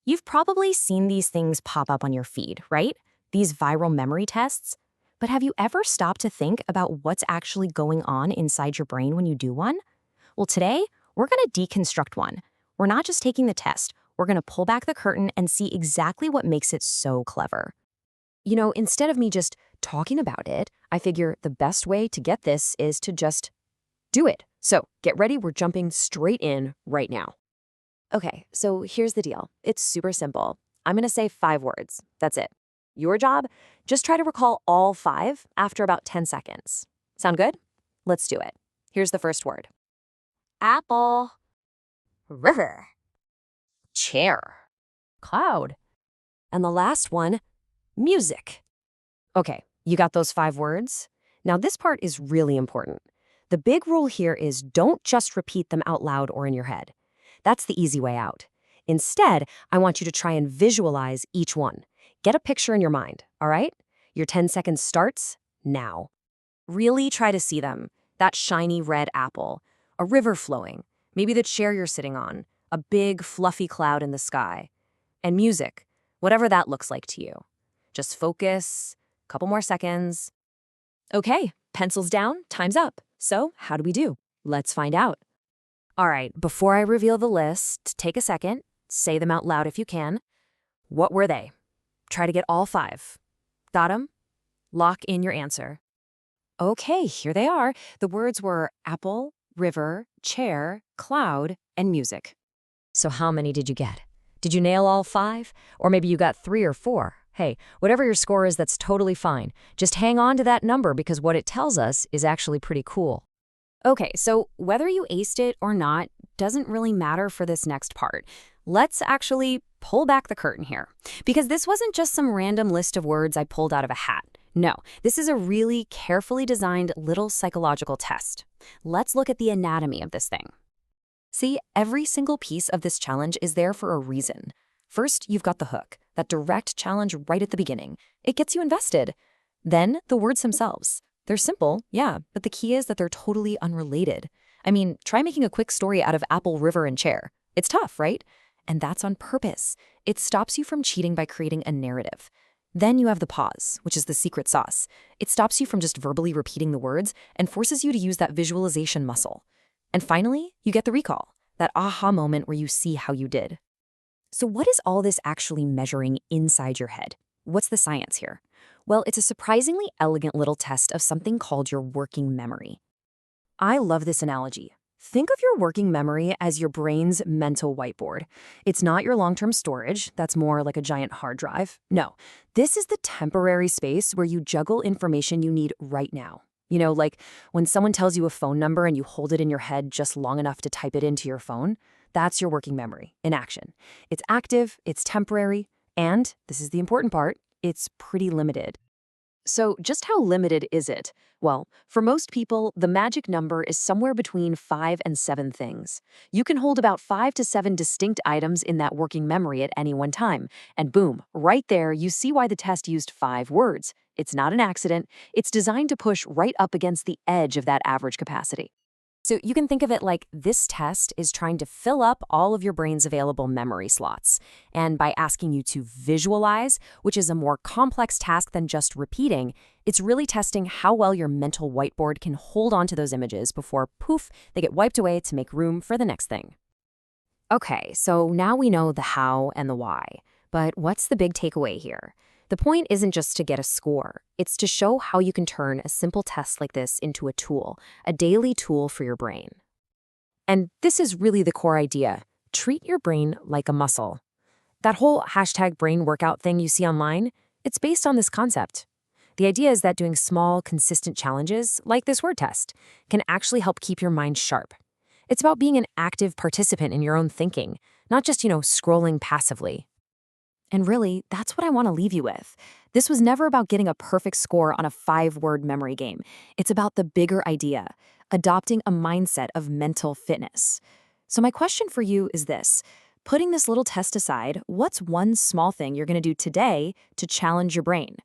You've probably seen these things pop up on your feed, right? These viral memory tests. But have you ever stopped to think about what's actually going on inside your brain when you do one? Well, today, we're going to deconstruct one. We're not just taking the test, we're going to pull back the curtain and see exactly what makes it so clever. Instead of me just talking about it, I figure the best way to get this is to just do it. So get ready, we're jumping straight in right now. Okay, so here's the deal. It's super simple. I'm going to say 5 words. That's it. Your job? Just try to recall all 5 after about 10 seconds. Sound good? Let's do it. Here's the first word. Apple. River. Chair. Cloud. And the last one, music. Okay, you got those 5 words? Now this part is really important. The big rule here is don't just repeat them out loud or in your head. That's the easy way out. Instead, I want you to try and visualize each one. Get a picture in your mind, all right? Your 10 seconds starts now. Really try to see them. That shiny red apple, a river flowing, maybe the chair you're sitting on, a big fluffy cloud in the sky, and music, whatever that looks like to you. Just focus, couple more seconds. Okay, pencils down, time's up. So how do we do? Let's find out. All right, before I reveal the list, take a second, say them out loud if you can. What were they? Try to get all 5. Got them? Lock in your answer. Okay, here they are. The words were apple, river, chair, cloud, and music. So how many did you get? Did you nail all 5? Or maybe you got 3 or 4. Hey, whatever your score is, that's totally fine. Just hang on to that number because what it tells us is actually pretty cool. Okay, so whether you aced it or not doesn't really matter for this next part. Let's actually pull back the curtain here. Because this wasn't just some random list of words I pulled out of a hat. No, this is a really carefully designed little psychological test. Let's look at the anatomy of this thing. See, every single piece of this challenge is there for a reason. First, you've got the hook, that direct challenge right at the beginning. It gets you invested. Then, the words themselves. They're simple, yeah, but the key is that they're totally unrelated. I mean, try making a quick story out of apple, river, and chair. It's tough, right? And that's on purpose. It stops you from cheating by creating a narrative. Then you have the pause, which is the secret sauce. It stops you from just verbally repeating the words and forces you to use that visualization muscle. And finally, you get the recall, that aha moment where you see how you did. So what is all this actually measuring inside your head? What's the science here? Well, it's a surprisingly elegant little test of something called your working memory. I love this analogy. Think of your working memory as your brain's mental whiteboard. It's not your long-term storage, that's more like a giant hard drive. No, this is the temporary space where you juggle information you need right now. Like when someone tells you a phone number and you hold it in your head just long enough to type it into your phone, that's your working memory in action. It's active, it's temporary, and, this is the important part, it's pretty limited. So just how limited is it? Well, for most people, the magic number is somewhere between 5 and 7 things. You can hold about 5 to 7 distinct items in that working memory at any one time. And boom, right there, you see why the test used 5 words. It's not an accident. It's designed to push right up against the edge of that average capacity. So you can think of it like this test is trying to fill up all of your brain's available memory slots. And by asking you to visualize, which is a more complex task than just repeating, it's really testing how well your mental whiteboard can hold on to those images before, poof, they get wiped away to make room for the next thing. Okay, so now we know the how and the why. But what's the big takeaway here? The point isn't just to get a score. It's to show how you can turn a simple test like this into a tool, a daily tool for your brain. And this is really the core idea. Treat your brain like a muscle. That whole #BrainWorkout thing you see online, it's based on this concept. The idea is that doing small, consistent challenges, like this word test, can actually help keep your mind sharp. It's about being an active participant in your own thinking, not just, scrolling passively. And really, that's what I want to leave you with. This was never about getting a perfect score on a 5-word memory game. It's about the bigger idea, adopting a mindset of mental fitness. So my question for you is this. Putting this little test aside, what's one small thing you're going to do today to challenge your brain?